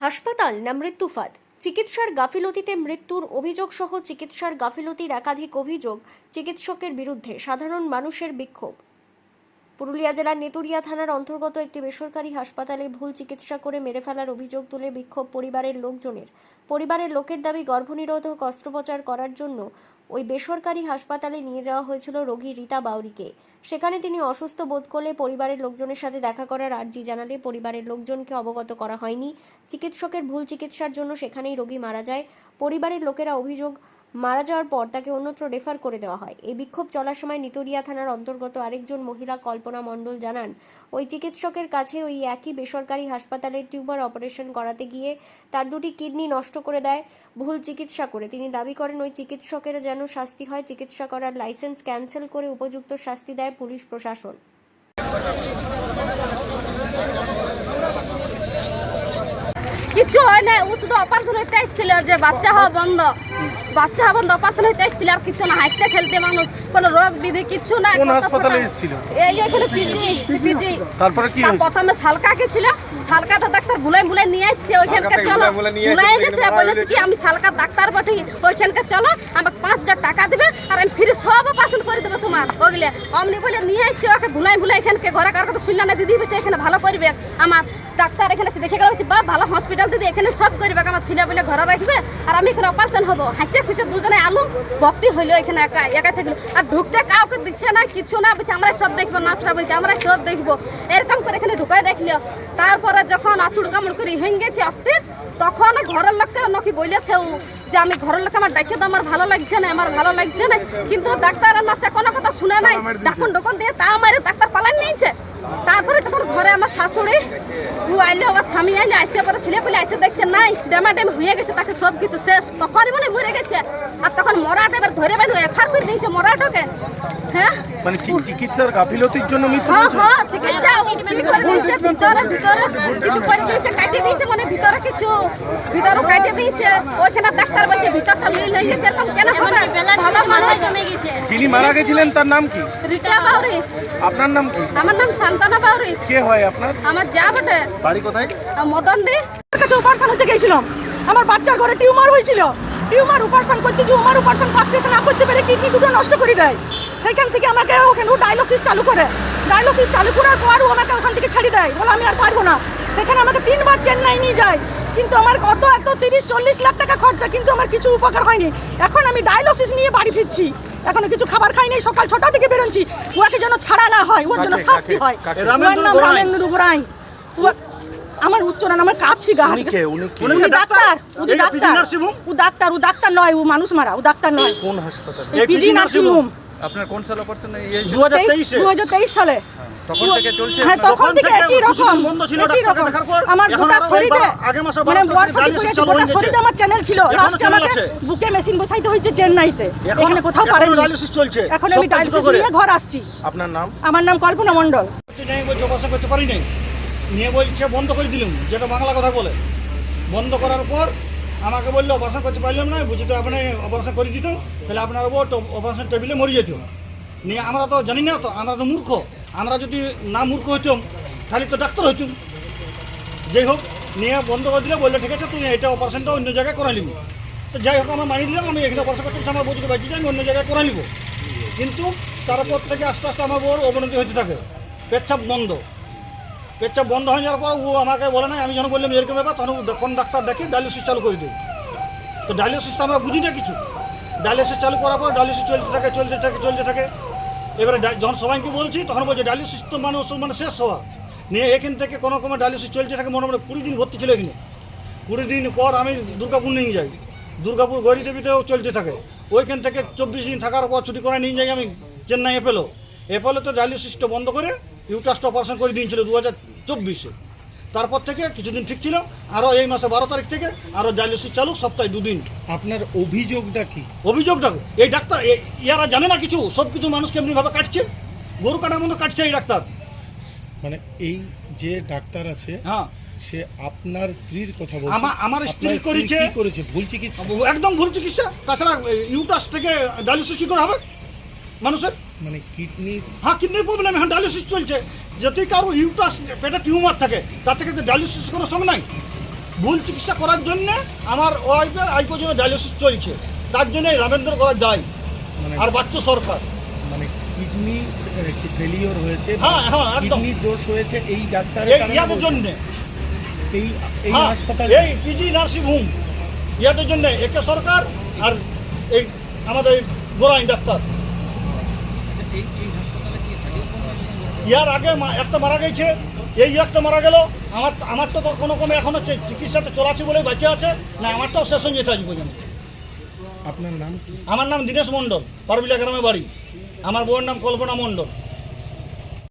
হাসপাতাল না মৃত্যু ফাঁদ, চিকিৎসার গাফিলতিতে মৃত্যুর অভিযোগ সহ চিকিৎসার গাফিলতির একাধিক অভিযোগ চিকিৎসকের বিরুদ্ধে সাধারণ মানুষের বিক্ষোভ। পুরুলিয়া জেলার নেতুরিয়া থানার অন্তর্গত একটি বেসরকারি হাসপাতালে ভুল চিকিৎসা করে মেরে ফেলার অভিযোগ তুলে বিক্ষোভ পরিবারের লোকজনের। পরিবারের লোকের দাবি, গর্ভনিরোধক অস্ত্রোপচার করার জন্য ওই বেসরকারি হাসপাতালে নিয়ে যাওয়া হয়েছিল রোগী রীতা বাউরিকে। সেখানে তিনি অসুস্থ বোধ করলে পরিবারের লোকজনের সাথে দেখা করার আর্জি জানালে পরিবারের লোকজনকে অবগত করা হয়নি। চিকিৎসকের ভুল চিকিৎসার জন্য সেখানেই রোগী মারা যায়। পরিবারের লোকেরা অভিযোগ, মারা যাওয়ার পর তাকে অন্যত্র রেফার করে দেওয়া হয়। এই বিক্ষোভ চলার সময় নেতুরিয়া থানার অন্তর্গত আরেকজন মহিলা কল্পনা মণ্ডল জানান, ওই চিকিৎসকের কাছে ওই একই বেসরকারি হাসপাতালের টিউমার অপারেশন করাতে গিয়ে তার দুটি কিডনি নষ্ট করে দেয় ভুল চিকিৎসা করে। তিনি দাবি করেন ওই চিকিৎসকের যেন শাস্তি হয়, চিকিৎসা করার লাইসেন্স ক্যান্সেল করে উপযুক্ত শাস্তি দেয় পুলিশ প্রশাসন। কিছু হয় না, ও শুধু অপারেশন হইতে এসেছিল যে বাচ্চা হওয়া বন্ধ অপারেশন হইতে এসেছিল, আর কিছু না। হাসতে খেলতে মানুষ, কোনো রোগ বিধি কিছু না। কোন হাসপাতালে এসেছিল? এই এখানে পিজি। তারপরে কি হয়েছে? প্রথমে সালকাকে ছিল, সালকাতে ডাক্তার বুলাই নিয়ে আসছে। ওইখানকে চলো, বুলাই গেছে, বলেছে কি আমি সালকা ডাক্তার পাঠি, ওইখানকে চলো, আমাকে 5,000 টাকা দিবে আর আমি ফ্রি সব অপারেশন করে দেবো তোমার। ওগুলো অমনি বলে নিয়ে আসছে, ওকে বুলাই এখানকে ঘরে কার কথা শুনলে না, দিদি বলছে এখানে ভালো করবে আমার ডাক্তার। এখানে এসে দেখে গেল, বা ভালো হসপিটাল দিদি, এখানে সব করবে, আমার ছেলে বলে ঘরে রাখবে আর আমি এখানে অপারেশন হবো। হাসিয়ে খুশি দুজনে আলু ভর্তি হইলো, এখানে একা থাকলো, আর ঢুকতে কাউকে দিচ্ছে না, কিছু না। বলছে আমরা সব দেখবো, নার্সরা বলছে আমরা সব দেখবো, এরকম করে এখানে ঢুকাই দেখলো। তারপরে যখন আচুড় কামড় করে হয়ে গেছে অস্থির, তখন ঘরের লোককে নাকি বলেছে ও যে আমি ঘরের লোক আমার ডাকে আমার ভালো লাগছে না, কিন্তু ডাক্তার আর নার্সে কোনো কথা শুনে নাই। ডাকুন দিয়ে তা মারে ডাক্তার পালাই নিয়েছে। তারপরে যখন ঘরে আমার শাশুড়ি ও আইলে, আমার স্বামী আইলে, আসে পরে ছেলে পেলে আসে দেখছে নাই ডেমাডেম হয়ে গেছে, তাকে সব কিছু শেষ। তখনই মানে মরে গেছে। আর তখন মরাটা এবার ধরে বাইরে এফআর করে দিয়েছে মরাটাকে। হ্যাঁ, মানে চিকিৎসার গাফিলতির জন্য মৃত্যু হয়েছে। হ্যাঁ, চিকিৎসা কি করে দিয়েছে, ভিতরে কিছু করে দিয়েছে, কাটিয়ে দিয়েছে, মানে ভিতরে কাটিয়ে দিয়েছে। ওইখানে ডাক্তার বলছে ভিতরটা লীল হয়ে গেছে। এরকম কেন হবে? ভালো মানুষ জমে গেছে। যিনি মারা গেছিলেন তার নাম কি? রীতা বাউরি। আপনার নাম কি? আমার নাম শান্তনা বাউরি। কে হয় আপনার? আমার যা বটে। বাড়ি কোথায়? মদনডি। কাছে অপারেশন হতে গেছিলাম, আমার বাচ্চার ঘরে টিউমার হয়েছিল। টিউমার অপারেশন করতে যে অপারেশন সাকসেস না করতে পেরে কিডনি দুটো নষ্ট করে দেয়। সেইখান থেকে আমাকে ওখানে ডায়ালিসিস চালু করার পর আমাকে ওখান থেকে ছেড়ে দেয়, বলে আমি আর পারবো না। সেখানে আমাকে 3 বার চেন্নাই নিয়ে যায়, কিন্তু আমার কত 30-40 লাখ টাকা খরচা, কিন্তু আমার কিছু উপকার হয়নি। এখন আমি ডায়ালিসিস নিয়ে বাড়ি ফিরছি, এখনো কিছু খাবার খাই নাই, সকাল 6টা থেকে বেরোচ্ছি। ওকে যেন ছাড়া না হয়, ওর জন্য শাস্তি হয়। ওর নাম রামেন্দ্র গোড়াই। আমার উচ্চারণ আমার কাঁপছি গা। উনি ডাক্তার নয়, ও মানুষ মারা, ও ডাক্তার নয়। কোন হাসপাতাল? PG nursing home. আপনার কোন সালে অপারেশন? 2023 সালে। তখন থেকে চলছে? হ্যাঁ, তখন থেকে একই রকম বন্ধ ছিল। আমার গোটা শরীরে মানে শরীরে আমার চ্যানেল ছিল। লাস্টে আমাকে বুকে মেশিন বসাইতে হয়েছে চেন্নাইতে, এখানে কোথাও পারেনি। ডায়ালিসিস চলছে, এখন আমি ডায়ালিসিস নিয়ে ঘর আসছি। আপনার নাম? আমার নাম কল্পনা মণ্ডল। করতে পারি নাই, নিয়ে বলছে বন্ধ করে দিলাম, যেটা বাংলা কথা বলে। বন্ধ করার পর আমাকে বললো অপারেশন করতে পারলাম না, বুঝি তো আপনি অপারেশন করে দিত, তাহলে আপনার অপারেশন টেবিলে মরে যেত। নিয়ে আমরা তো জানি না, তো আমরা তো মূর্খ। আমরা যদি না মূর্খ হইতাম তাহলে তো ডাক্তার হইতাম। যাই হোক, নিয়ে বন্ধ করে দিলে, বললে ঠিক আছে তুমি এটা অপারেশনটা অন্য জায়গায় করা নিবি। তো যাই হোক, আমরা মানিয়ে দিলাম, আমি এখানে অপারেশন করতে আমার বুঝতে পারছি যে আমি অন্য জায়গায় করা নিব। কিন্তু তারপর থেকে আস্তে আস্তে আমার বউর অবনতি হতে থাকে। পেচ্ছাপ বন্ধ হয়ে যাওয়ার পর ও আমাকে বলে নাই, আমি যখন বললাম এরকম ব্যাপার, তখন কোন ডাক্তার দেখি ডায়ালিসিস চালু করে দিই। তো ডায়ালিসিসটা আমরা বুঝি না কিছু। ডায়ালিসিস চালু করার পর ডায়ালিসিস চলতে থাকে। এবারে যখন সবাইকে বলছি, তখন বলছে ডায়ালিসিস তো মানে শেষ হওয়া। নিয়ে এখান থেকে কোনো ডায়ালিসিস চলতে থাকে, মোটামুটি 20 দিন ভর্তি ছিল এখানে। 20 দিন পর আমি দুর্গাপুর নিয়ে যাই, দুর্গাপুর গৌরী দেবীতেও চলতে থাকে। ওইখান থেকে 24 দিন থাকার পর ছুটি করে নিয়ে যাই আমি চেন্নাই এপোলোতে ডায়ালিসিসটা বন্ধ করে ইউটাসটা অপারেশন করে দিয়েছিল 2024-এ। তারপর থেকে কিছুদিন ঠিক ছিল, আরও এই মাসে 12 তারিখ থেকে আরও ডায়ালিসিস চালু, সপ্তাহে 2 দিন। আপনার অভিযোগটা কি? অভিযোগটা এই ডাক্তার ইয়ারা জানে না কিছু, সব কিছু মানুষ কেমনিভাবে কাটছে, গরু কাটার মতো কাটছে এই ডাক্তার। মানে এই যে ডাক্তার আছে, হ্যাঁ, সে আপনার স্ত্রীর কথা বলছে। আমার স্ত্রী করেছে ভুল চিকিৎসা, একদম ভুল চিকিৎসা। তাছাড়া ইউটাস থেকে ডায়ালিসিস কী করে হবে মানুষের? মানে কিডনি, হ্যাঁ, কিডনির প্রবলেম, এখন ডায়ালিসিস চলছে। যদি কারো ইউটাস পেটে টিউমার থাকে, তার থেকে ডায়ালিসিস কোনো সঙ্গে নাই। ভুল চিকিৎসা করার জন্য আমার ওয়াইফের আজ পর্যন্ত ডায়ালিসিস চলছে, তার জন্য রামেন্দ্র করা যায় মানে আর বাচ্চা সরকার। মানে কিডনি ফেলিওর হয়েছে, হ্যাঁ, হ্যাঁ, একদম। কিডনি দোষ হয়েছে এই ডাক্তারের এই কারণে ইয়াদের বলছেন? জন্য, এই এই হ্যাঁ, হাসপাতাল এই পিজি নার্সিং হোম ইয়াদের জন্য একে সরকার আর এই আমাদের গোড়াই ডাক্তার। ইয়ার আগে একটা মারা গেছে, এই একটা মারা গেল। আমার তো কোনো কমে এখনো চিকিৎসাতে চলাছে বলে বেঁচে আছে, না আমারটাও শেষ হয়ে যেতে আজ পর্যন্ত। আপনার নাম কি? আমার নাম দীনেশ মণ্ডল, পারবিলা গ্রামে বাড়ি। আমার বউয়ের নাম কল্পনা মণ্ডল।